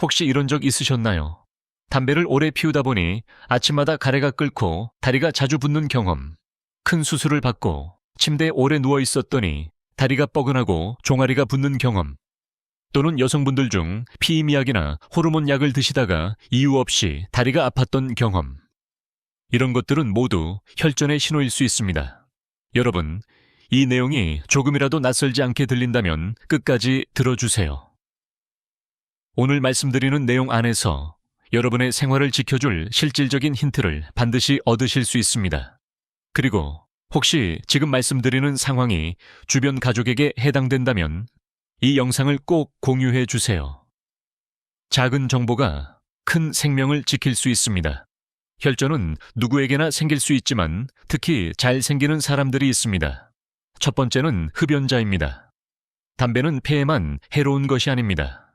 혹시 이런 적 있으셨나요? 담배를 오래 피우다 보니 아침마다 가래가 끓고 다리가 자주 붓는 경험, 큰 수술을 받고 침대에 오래 누워 있었더니 다리가 뻐근하고 종아리가 붓는 경험, 또는 여성분들 중 피임약이나 호르몬 약을 드시다가 이유 없이 다리가 아팠던 경험. 이런 것들은 모두 혈전의 신호일 수 있습니다. 여러분, 이 내용이 조금이라도 낯설지 않게 들린다면 끝까지 들어주세요. 오늘 말씀드리는 내용 안에서 여러분의 생활을 지켜줄 실질적인 힌트를 반드시 얻으실 수 있습니다. 그리고 혹시 지금 말씀드리는 상황이 주변 가족에게 해당된다면 이 영상을 꼭 공유해 주세요. 작은 정보가 큰 생명을 지킬 수 있습니다. 혈전은 누구에게나 생길 수 있지만 특히 잘 생기는 사람들이 있습니다. 첫 번째는 흡연자입니다. 담배는 폐에만 해로운 것이 아닙니다.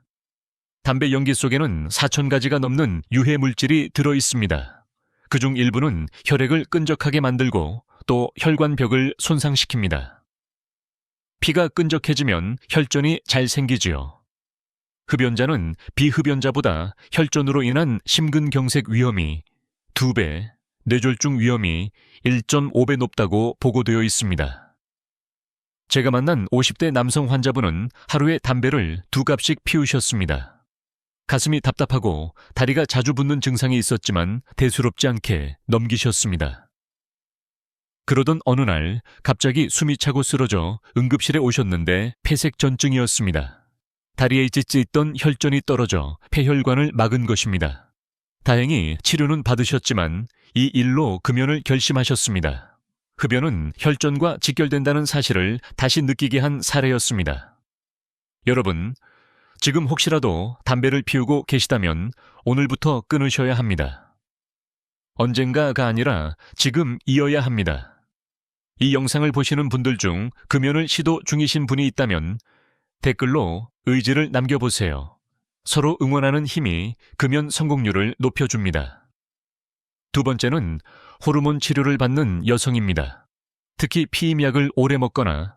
담배 연기 속에는 4,000가지가 넘는 유해 물질이 들어 있습니다. 그중 일부는 혈액을 끈적하게 만들고 또 혈관벽을 손상시킵니다. 피가 끈적해지면 혈전이 잘 생기지요. 흡연자는 비흡연자보다 혈전으로 인한 심근경색 위험이 2배, 뇌졸중 위험이 1.5배 높다고 보고되어 있습니다. 제가 만난 50대 남성 환자분은 하루에 담배를 2갑씩 피우셨습니다. 가슴이 답답하고 다리가 자주 붓는 증상이 있었지만 대수롭지 않게 넘기셨습니다. 그러던 어느 날 갑자기 숨이 차고 쓰러져 응급실에 오셨는데 폐색전증이었습니다. 다리에 찢어있던 혈전이 떨어져 폐혈관을 막은 것입니다. 다행히 치료는 받으셨지만 이 일로 금연을 결심하셨습니다. 흡연은 혈전과 직결된다는 사실을 다시 느끼게 한 사례였습니다. 여러분, 지금 혹시라도 담배를 피우고 계시다면 오늘부터 끊으셔야 합니다. 언젠가가 아니라 지금 이어야 합니다. 이 영상을 보시는 분들 중 금연을 시도 중이신 분이 있다면 댓글로 의지를 남겨보세요. 서로 응원하는 힘이 금연 성공률을 높여줍니다. 두 번째는 호르몬 치료를 받는 여성입니다. 특히 피임약을 오래 먹거나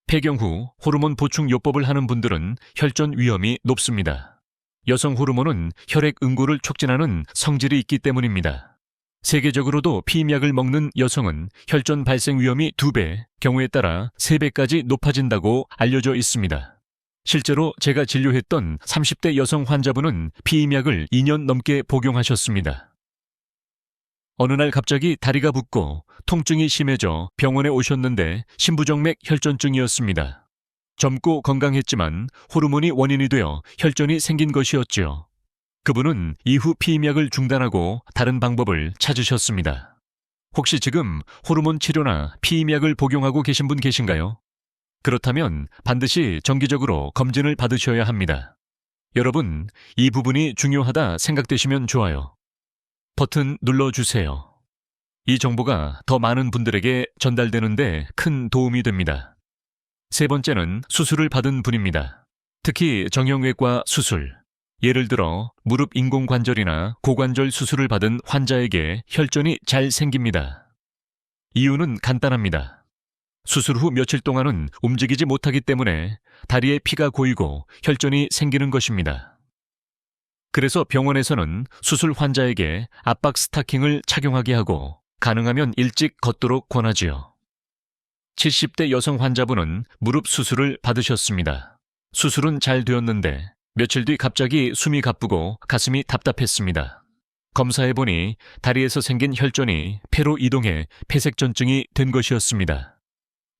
폐경 후 호르몬 보충 요법을 하는 분들은 혈전 위험이 높습니다. 여성 호르몬은 혈액 응고를 촉진하는 성질이 있기 때문입니다. 세계적으로도 피임약을 먹는 여성은 혈전 발생 위험이 2배, 경우에 따라 3배까지 높아진다고 알려져 있습니다. 실제로 제가 진료했던 30대 여성 환자분은 피임약을 2년 넘게 복용하셨습니다. 어느 날 갑자기 다리가 붓고 통증이 심해져 병원에 오셨는데 심부정맥 혈전증이었습니다. 젊고 건강했지만 호르몬이 원인이 되어 혈전이 생긴 것이었지요. 그분은 이후 피임약을 중단하고 다른 방법을 찾으셨습니다. 혹시 지금 호르몬 치료나 피임약을 복용하고 계신 분 계신가요? 그렇다면 반드시 정기적으로 검진을 받으셔야 합니다. 여러분, 이 부분이 중요하다 생각되시면 좋아요. 버튼 눌러주세요. 이 정보가 더 많은 분들에게 전달되는데 큰 도움이 됩니다. 세 번째는 수술을 받은 분입니다. 특히 정형외과 수술, 예를 들어 무릎 인공관절이나 고관절 수술을 받은 환자에게 혈전이 잘 생깁니다. 이유는 간단합니다. 수술 후 며칠 동안은 움직이지 못하기 때문에 다리에 피가 고이고 혈전이 생기는 것입니다. 그래서 병원에서는 수술 환자에게 압박 스타킹을 착용하게 하고 가능하면 일찍 걷도록 권하지요. 70대 여성 환자분은 무릎 수술을 받으셨습니다. 수술은 잘 되었는데 며칠 뒤 갑자기 숨이 가쁘고 가슴이 답답했습니다. 검사해보니 다리에서 생긴 혈전이 폐로 이동해 폐색전증이 된 것이었습니다.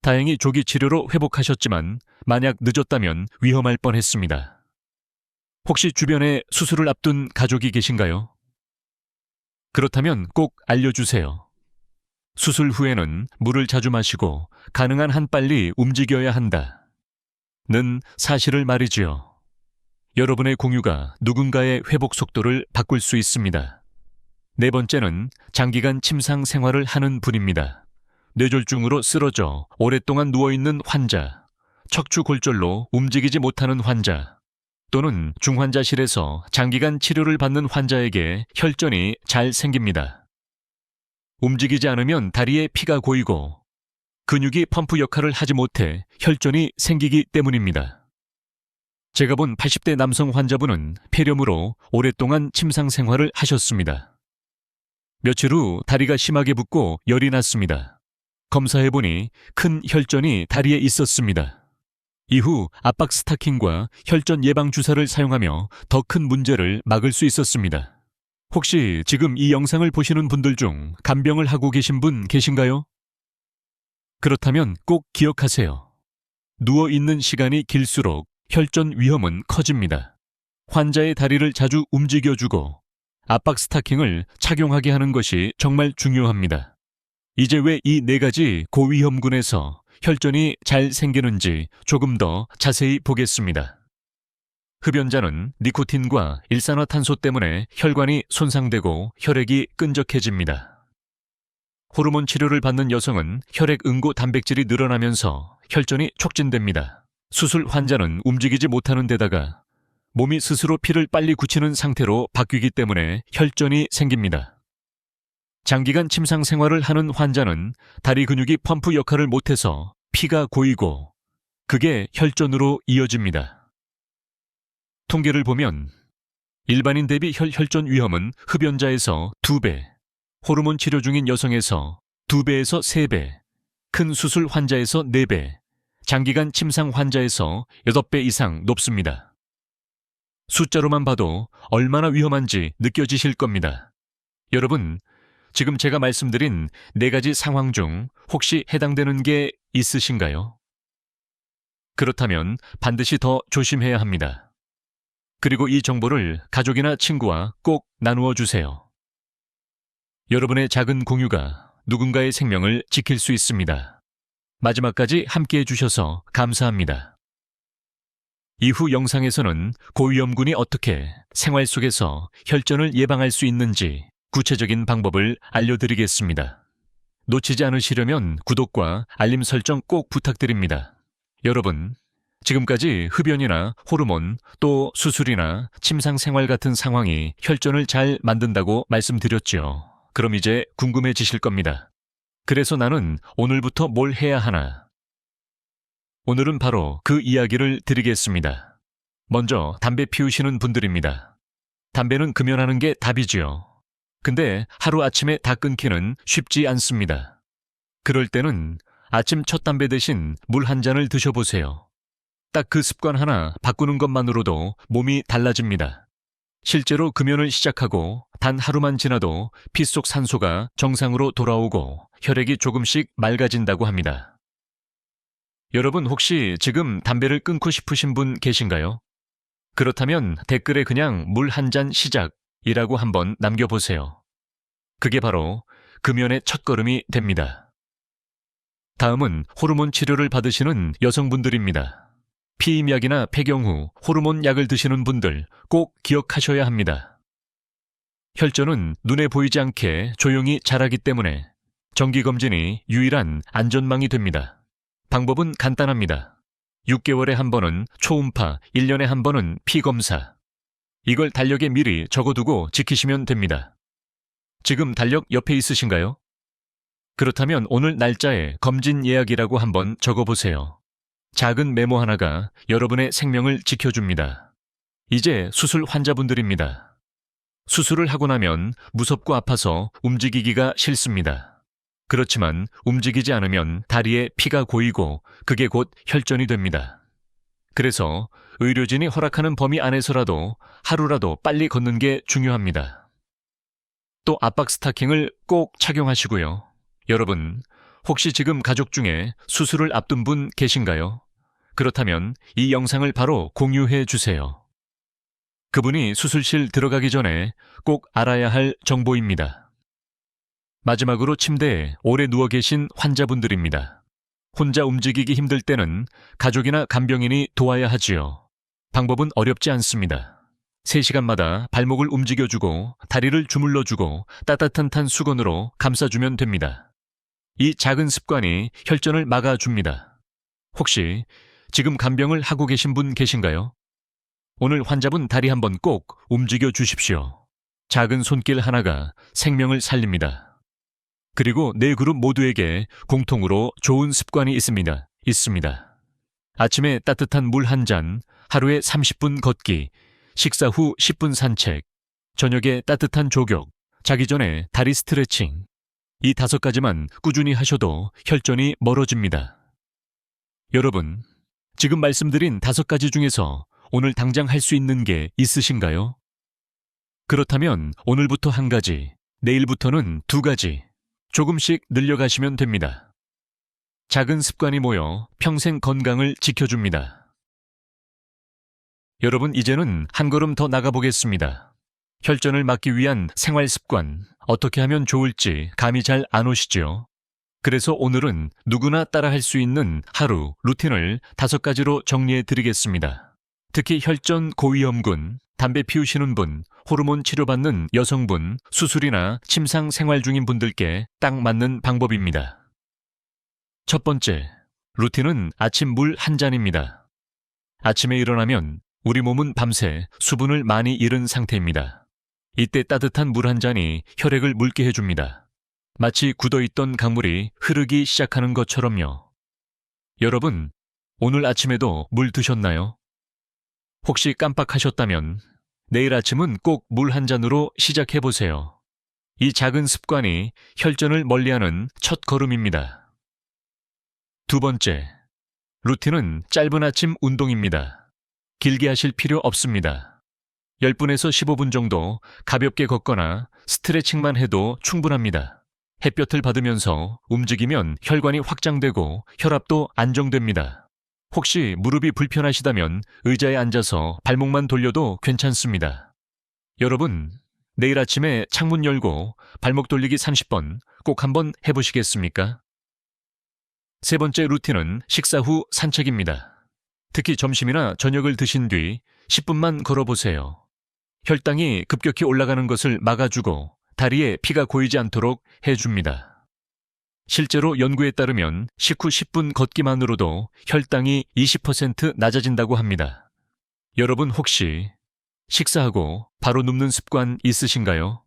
다행히 조기 치료로 회복하셨지만 만약 늦었다면 위험할 뻔했습니다. 혹시 주변에 수술을 앞둔 가족이 계신가요? 그렇다면 꼭 알려주세요. 수술 후에는 물을 자주 마시고 가능한 한 빨리 움직여야 한다. 는 사실을 말이지요. 여러분의 공유가 누군가의 회복 속도를 바꿀 수 있습니다. 네 번째는 장기간 침상 생활을 하는 분입니다. 뇌졸중으로 쓰러져 오랫동안 누워있는 환자, 척추골절로 움직이지 못하는 환자, 또는 중환자실에서 장기간 치료를 받는 환자에게 혈전이 잘 생깁니다. 움직이지 않으면 다리에 피가 고이고 근육이 펌프 역할을 하지 못해 혈전이 생기기 때문입니다. 제가 본 80대 남성 환자분은 폐렴으로 오랫동안 침상 생활을 하셨습니다. 며칠 후 다리가 심하게 붓고 열이 났습니다. 검사해보니 큰 혈전이 다리에 있었습니다. 이후 압박 스타킹과 혈전 예방 주사를 사용하며 더 큰 문제를 막을 수 있었습니다. 혹시 지금 이 영상을 보시는 분들 중 간병을 하고 계신 분 계신가요? 그렇다면 꼭 기억하세요. 누워있는 시간이 길수록 혈전 위험은 커집니다. 환자의 다리를 자주 움직여주고 압박 스타킹을 착용하게 하는 것이 정말 중요합니다. 이제 왜 이 4가지 고위험군에서 혈전이 잘 생기는지 조금 더 자세히 보겠습니다. 흡연자는 니코틴과 일산화탄소 때문에 혈관이 손상되고 혈액이 끈적해집니다. 호르몬 치료를 받는 여성은 혈액 응고 단백질이 늘어나면서 혈전이 촉진됩니다. 수술 환자는 움직이지 못하는 데다가 몸이 스스로 피를 빨리 굳히는 상태로 바뀌기 때문에 혈전이 생깁니다. 장기간 침상 생활을 하는 환자는 다리 근육이 펌프 역할을 못해서 피가 고이고 그게 혈전으로 이어집니다. 통계를 보면 일반인 대비 혈전 위험은 흡연자에서 2배, 호르몬 치료 중인 여성에서 2배에서 3배, 큰 수술 환자에서 4배, 장기간 침상 환자에서 8배 이상 높습니다. 숫자로만 봐도 얼마나 위험한지 느껴지실 겁니다. 여러분, 지금 제가 말씀드린 4가지 상황 중 혹시 해당되는 게 있으신가요? 그렇다면 반드시 더 조심해야 합니다. 그리고 이 정보를 가족이나 친구와 꼭 나누어 주세요. 여러분의 작은 공유가 누군가의 생명을 지킬 수 있습니다. 마지막까지 함께 해주셔서 감사합니다. 이후 영상에서는 고위험군이 어떻게 생활 속에서 혈전을 예방할 수 있는지 구체적인 방법을 알려드리겠습니다. 놓치지 않으시려면 구독과 알림 설정 꼭 부탁드립니다. 여러분, 지금까지 흡연이나 호르몬, 또 수술이나 침상 생활 같은 상황이 혈전을 잘 만든다고 말씀드렸죠. 그럼 이제 궁금해지실 겁니다. 그래서 나는 오늘부터 뭘 해야 하나? 오늘은 바로 그 이야기를 드리겠습니다. 먼저 담배 피우시는 분들입니다. 담배는 금연하는 게 답이지요. 근데 하루아침에 다 끊기는 쉽지 않습니다. 그럴 때는 아침 첫 담배 대신 물 한 잔을 드셔보세요. 딱 그 습관 하나 바꾸는 것만으로도 몸이 달라집니다. 실제로 금연을 시작하고 단 하루만 지나도 피 속 산소가 정상으로 돌아오고 혈액이 조금씩 맑아진다고 합니다. 여러분 혹시 지금 담배를 끊고 싶으신 분 계신가요? 그렇다면 댓글에 그냥 물 한 잔 시작이라고 한번 남겨보세요. 그게 바로 금연의 첫걸음이 됩니다. 다음은 호르몬 치료를 받으시는 여성분들입니다. 피임약이나 폐경 후 호르몬 약을 드시는 분들 꼭 기억하셔야 합니다. 혈전은 눈에 보이지 않게 조용히 자라기 때문에 정기검진이 유일한 안전망이 됩니다. 방법은 간단합니다. 6개월에 한 번은 초음파, 1년에 한 번은 피검사. 이걸 달력에 미리 적어두고 지키시면 됩니다. 지금 달력 옆에 있으신가요? 그렇다면 오늘 날짜에 검진 예약이라고 한번 적어보세요. 작은 메모 하나가 여러분의 생명을 지켜줍니다. 이제 수술 환자분들입니다. 수술을 하고 나면 무섭고 아파서 움직이기가 싫습니다. 그렇지만 움직이지 않으면 다리에 피가 고이고 그게 곧 혈전이 됩니다. 그래서 의료진이 허락하는 범위 안에서라도 하루라도 빨리 걷는 게 중요합니다. 또 압박 스타킹을 꼭 착용하시고요. 여러분, 혹시 지금 가족 중에 수술을 앞둔 분 계신가요? 그렇다면 이 영상을 바로 공유해 주세요. 그분이 수술실 들어가기 전에 꼭 알아야 할 정보입니다. 마지막으로 침대에 오래 누워 계신 환자분들입니다. 혼자 움직이기 힘들 때는 가족이나 간병인이 도와야 하지요. 방법은 어렵지 않습니다. 3시간마다 발목을 움직여주고 다리를 주물러주고 따뜻한 탄 수건으로 감싸주면 됩니다. 이 작은 습관이 혈전을 막아줍니다. 혹시 지금 간병을 하고 계신 분 계신가요? 오늘 환자분 다리 한번 꼭 움직여 주십시오. 작은 손길 하나가 생명을 살립니다. 그리고 네 그룹 모두에게 공통으로 좋은 습관이 있습니다. 아침에 따뜻한 물 한 잔, 하루에 30분 걷기, 식사 후 10분 산책, 저녁에 따뜻한 족욕, 자기 전에 다리 스트레칭. 이 5가지만 꾸준히 하셔도 혈전이 멀어집니다. 여러분, 지금 말씀드린 5가지 중에서 오늘 당장 할 수 있는 게 있으신가요? 그렇다면 오늘부터 1가지, 내일부터는 2가지, 조금씩 늘려가시면 됩니다. 작은 습관이 모여 평생 건강을 지켜줍니다. 여러분, 이제는 한 걸음 더 나가보겠습니다. 혈전을 막기 위한 생활 습관, 어떻게 하면 좋을지 감이 잘 안 오시죠? 그래서 오늘은 누구나 따라할 수 있는 하루 루틴을 5가지로 정리해 드리겠습니다. 특히 혈전 고위험군, 담배 피우시는 분, 호르몬 치료받는 여성분, 수술이나 침상 생활 중인 분들께 딱 맞는 방법입니다. 첫 번째, 루틴은 아침 물 1잔입니다. 아침에 일어나면 우리 몸은 밤새 수분을 많이 잃은 상태입니다. 이때 따뜻한 물 1잔이 혈액을 묽게 해줍니다. 마치 굳어있던 강물이 흐르기 시작하는 것처럼요. 여러분, 오늘 아침에도 물 드셨나요? 혹시 깜빡하셨다면 내일 아침은 꼭 물 1잔으로 시작해보세요. 이 작은 습관이 혈전을 멀리하는 첫 걸음입니다. 두 번째, 루틴은 짧은 아침 운동입니다. 길게 하실 필요 없습니다. 10분에서 15분 정도 가볍게 걷거나 스트레칭만 해도 충분합니다. 햇볕을 받으면서 움직이면 혈관이 확장되고 혈압도 안정됩니다. 혹시 무릎이 불편하시다면 의자에 앉아서 발목만 돌려도 괜찮습니다. 여러분, 내일 아침에 창문 열고 발목 돌리기 30번 꼭 한번 해보시겠습니까? 세 번째 루틴은 식사 후 산책입니다. 특히 점심이나 저녁을 드신 뒤 10분만 걸어보세요. 혈당이 급격히 올라가는 것을 막아주고 다리에 피가 고이지 않도록 해줍니다. 실제로 연구에 따르면 식후 10분 걷기만으로도 혈당이 20% 낮아진다고 합니다. 여러분, 혹시 식사하고 바로 눕는 습관 있으신가요?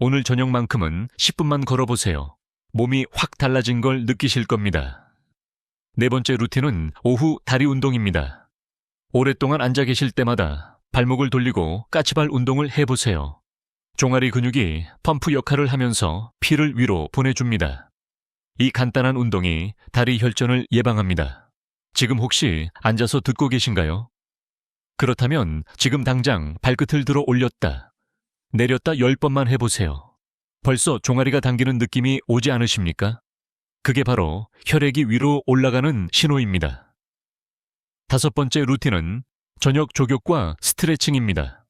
오늘 저녁만큼은 10분만 걸어보세요. 몸이 확 달라진 걸 느끼실 겁니다. 네 번째 루틴은 오후 다리 운동입니다. 오랫동안 앉아 계실 때마다 발목을 돌리고 까치발 운동을 해보세요. 종아리 근육이 펌프 역할을 하면서 피를 위로 보내줍니다. 이 간단한 운동이 다리 혈전을 예방합니다. 지금 혹시 앉아서 듣고 계신가요? 그렇다면 지금 당장 발끝을 들어 올렸다, 내렸다 10번만 해보세요. 벌써 종아리가 당기는 느낌이 오지 않으십니까? 그게 바로 혈액이 위로 올라가는 신호입니다. 5번째 루틴은 저녁 족욕과 스트레칭입니다.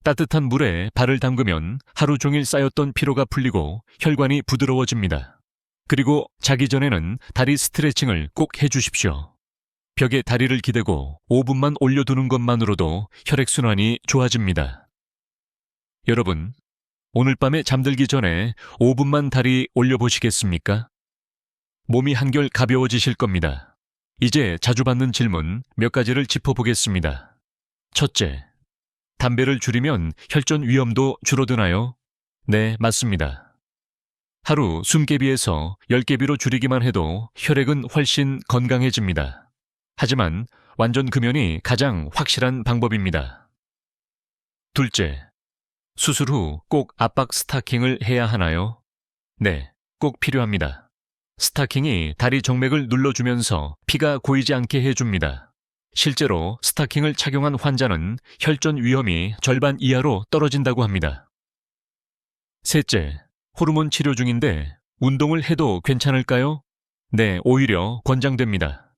따뜻한 물에 발을 담그면 하루 종일 쌓였던 피로가 풀리고 혈관이 부드러워집니다. 그리고 자기 전에는 다리 스트레칭을 꼭 해주십시오. 벽에 다리를 기대고 5분만 올려두는 것만으로도 혈액순환이 좋아집니다. 여러분, 오늘 밤에 잠들기 전에 5분만 다리 올려보시겠습니까? 몸이 한결 가벼워지실 겁니다. 이제 자주 받는 질문 몇 가지를 짚어보겠습니다. 첫째, 담배를 줄이면 혈전 위험도 줄어드나요? 네, 맞습니다. 하루 20개비에서 10개비로 줄이기만 해도 혈액은 훨씬 건강해집니다. 하지만 완전 금연이 가장 확실한 방법입니다. 둘째, 수술 후 꼭 압박 스타킹을 해야 하나요? 네, 꼭 필요합니다. 스타킹이 다리 정맥을 눌러주면서 피가 고이지 않게 해줍니다. 실제로 스타킹을 착용한 환자는 혈전 위험이 절반 이하로 떨어진다고 합니다. 셋째, 호르몬 치료 중인데 운동을 해도 괜찮을까요? 네, 오히려 권장됩니다.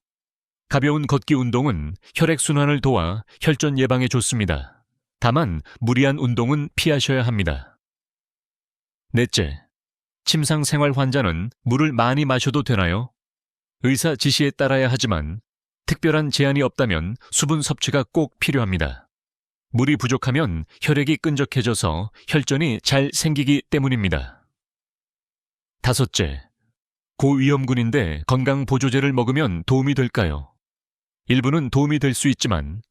가벼운 걷기 운동은 혈액순환을 도와 혈전 예방에 좋습니다. 다만 무리한 운동은 피하셔야 합니다. 넷째, 침상 생활 환자는 물을 많이 마셔도 되나요? 의사 지시에 따라야 하지만 특별한 제한이 없다면 수분 섭취가 꼭 필요합니다. 물이 부족하면 혈액이 끈적해져서 혈전이 잘 생기기 때문입니다. 다섯째, 고위험군인데 건강보조제를 먹으면 도움이 될까요? 일부는 도움이 될 수 있지만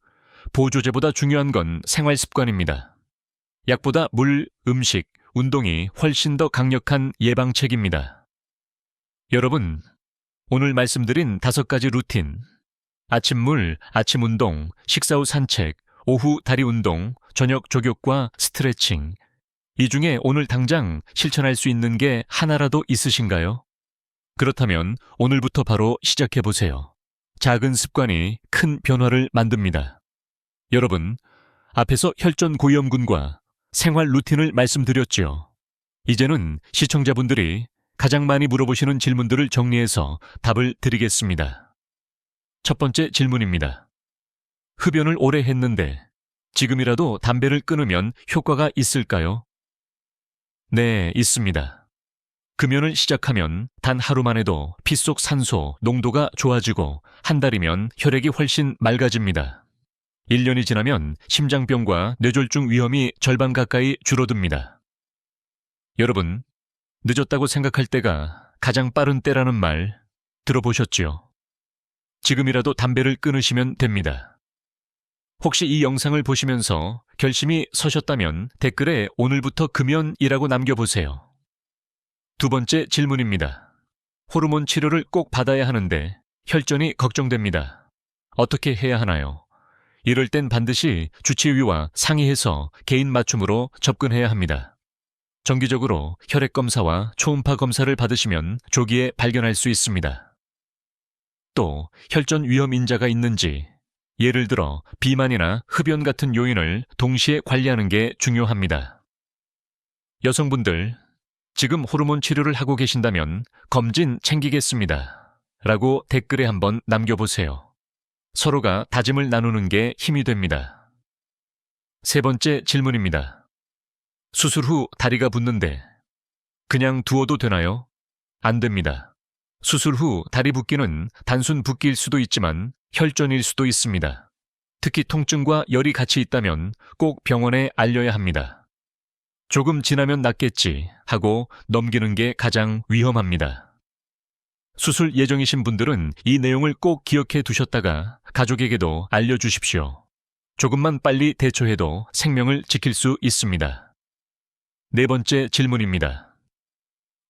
보조제보다 중요한 건 생활 습관입니다. 약보다 물, 음식, 운동이 훨씬 더 강력한 예방책입니다. 여러분, 오늘 말씀드린 5가지 루틴, 아침 물, 아침 운동, 식사 후 산책, 오후 다리 운동, 저녁 족욕과 스트레칭. 이 중에 오늘 당장 실천할 수 있는 게 하나라도 있으신가요? 그렇다면 오늘부터 바로 시작해 보세요. 작은 습관이 큰 변화를 만듭니다. 여러분, 앞에서 혈전 고위험군과 생활 루틴을 말씀드렸죠. 이제는 시청자분들이 가장 많이 물어보시는 질문들을 정리해서 답을 드리겠습니다. 첫 번째 질문입니다. 흡연을 오래 했는데 지금이라도 담배를 끊으면 효과가 있을까요? 네, 있습니다. 금연을 시작하면 단 하루만 해도 피 속 산소 농도가 좋아지고 한 달이면 혈액이 훨씬 맑아집니다. 1년이 지나면 심장병과 뇌졸중 위험이 절반 가까이 줄어듭니다. 여러분, 늦었다고 생각할 때가 가장 빠른 때라는 말 들어보셨지요? 지금이라도 담배를 끊으시면 됩니다. 혹시 이 영상을 보시면서 결심이 서셨다면 댓글에 오늘부터 금연이라고 남겨보세요. 두 번째 질문입니다. 호르몬 치료를 꼭 받아야 하는데 혈전이 걱정됩니다. 어떻게 해야 하나요? 이럴 땐 반드시 주치의와 상의해서 개인 맞춤으로 접근해야 합니다. 정기적으로 혈액 검사와 초음파 검사를 받으시면 조기에 발견할 수 있습니다. 또 혈전 위험 인자가 있는지, 예를 들어 비만이나 흡연 같은 요인을 동시에 관리하는 게 중요합니다. 여성분들, 지금 호르몬 치료를 하고 계신다면 검진 챙기겠습니다. 라고 댓글에 한번 남겨보세요. 서로가 다짐을 나누는 게 힘이 됩니다. 세 번째 질문입니다. 수술 후 다리가 붓는데 그냥 두어도 되나요? 안 됩니다. 수술 후 다리 붓기는 단순 붓기일 수도 있지만 혈전일 수도 있습니다. 특히 통증과 열이 같이 있다면 꼭 병원에 알려야 합니다. 조금 지나면 낫겠지 하고 넘기는 게 가장 위험합니다. 수술 예정이신 분들은 이 내용을 꼭 기억해 두셨다가 가족에게도 알려주십시오. 조금만 빨리 대처해도 생명을 지킬 수 있습니다. 네 번째 질문입니다.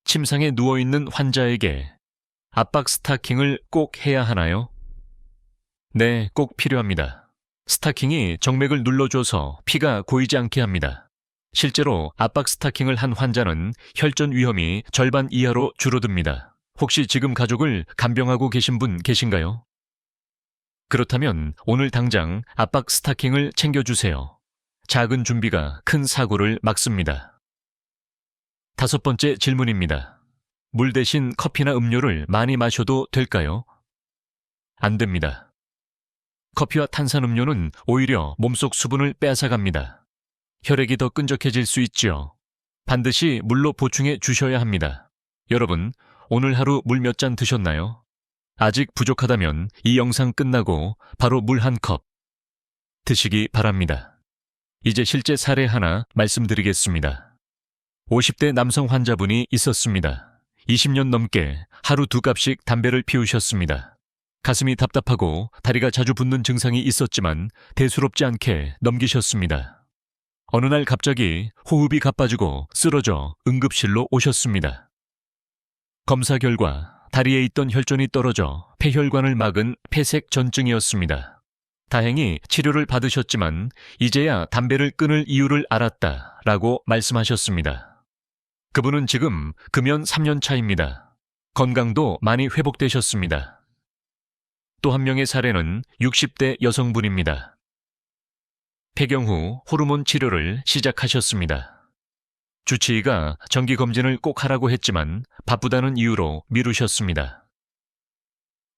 침상에 누워있는 환자에게 압박 스타킹을 꼭 해야 하나요? 네, 꼭 필요합니다. 스타킹이 정맥을 눌러줘서 피가 고이지 않게 합니다. 실제로 압박 스타킹을 한 환자는 혈전 위험이 절반 이하로 줄어듭니다. 혹시 지금 가족을 간병하고 계신 분 계신가요? 그렇다면 오늘 당장 압박 스타킹을 챙겨주세요. 작은 준비가 큰 사고를 막습니다. 다섯 번째 질문입니다. 물 대신 커피나 음료를 많이 마셔도 될까요? 안 됩니다. 커피와 탄산음료는 오히려 몸속 수분을 빼앗아갑니다. 혈액이 더 끈적해질 수 있죠. 반드시 물로 보충해 주셔야 합니다. 여러분, 오늘 하루 물 몇 잔 드셨나요? 아직 부족하다면 이 영상 끝나고 바로 물 한 컵 드시기 바랍니다. 이제 실제 사례 하나 말씀드리겠습니다. 50대 남성 환자분이 있었습니다. 20년 넘게 하루 2갑씩 담배를 피우셨습니다. 가슴이 답답하고 다리가 자주 붓는 증상이 있었지만 대수롭지 않게 넘기셨습니다. 어느 날 갑자기 호흡이 가빠지고 쓰러져 응급실로 오셨습니다. 검사 결과 다리에 있던 혈전이 떨어져 폐혈관을 막은 폐색전증이었습니다. 다행히 치료를 받으셨지만 이제야 담배를 끊을 이유를 알았다라고 말씀하셨습니다. 그분은 지금 금연 3년 차입니다. 건강도 많이 회복되셨습니다. 또 한 명의 사례는 60대 여성분입니다. 폐경 후 호르몬 치료를 시작하셨습니다. 주치의가 정기검진을 꼭 하라고 했지만 바쁘다는 이유로 미루셨습니다.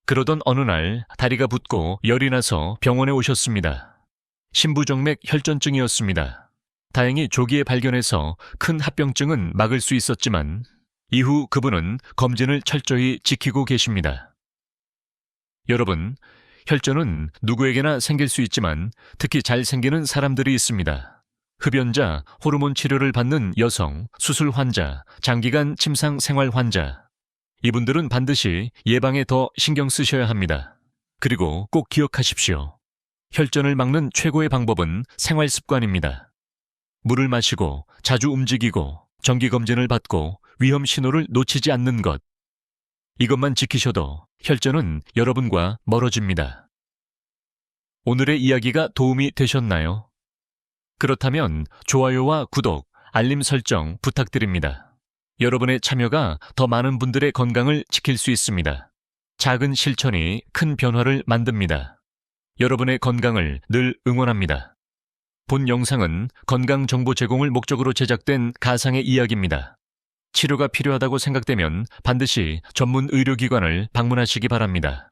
그러던 어느 날 다리가 붓고 열이 나서 병원에 오셨습니다. 심부정맥 혈전증이었습니다. 다행히 조기에 발견해서 큰 합병증은 막을 수 있었지만 이후 그분은 검진을 철저히 지키고 계십니다. 여러분, 혈전은 누구에게나 생길 수 있지만 특히 잘 생기는 사람들이 있습니다. 흡연자, 호르몬 치료를 받는 여성, 수술 환자, 장기간 침상 생활 환자. 이분들은 반드시 예방에 더 신경 쓰셔야 합니다. 그리고 꼭 기억하십시오. 혈전을 막는 최고의 방법은 생활 습관입니다. 물을 마시고 자주 움직이고 정기검진을 받고 위험 신호를 놓치지 않는 것. 이것만 지키셔도 혈전은 여러분과 멀어집니다. 오늘의 이야기가 도움이 되셨나요? 그렇다면 좋아요와 구독, 알림 설정 부탁드립니다. 여러분의 참여가 더 많은 분들의 건강을 지킬 수 있습니다. 작은 실천이 큰 변화를 만듭니다. 여러분의 건강을 늘 응원합니다. 본 영상은 건강 정보 제공을 목적으로 제작된 가상의 이야기입니다. 치료가 필요하다고 생각되면 반드시 전문 의료기관을 방문하시기 바랍니다.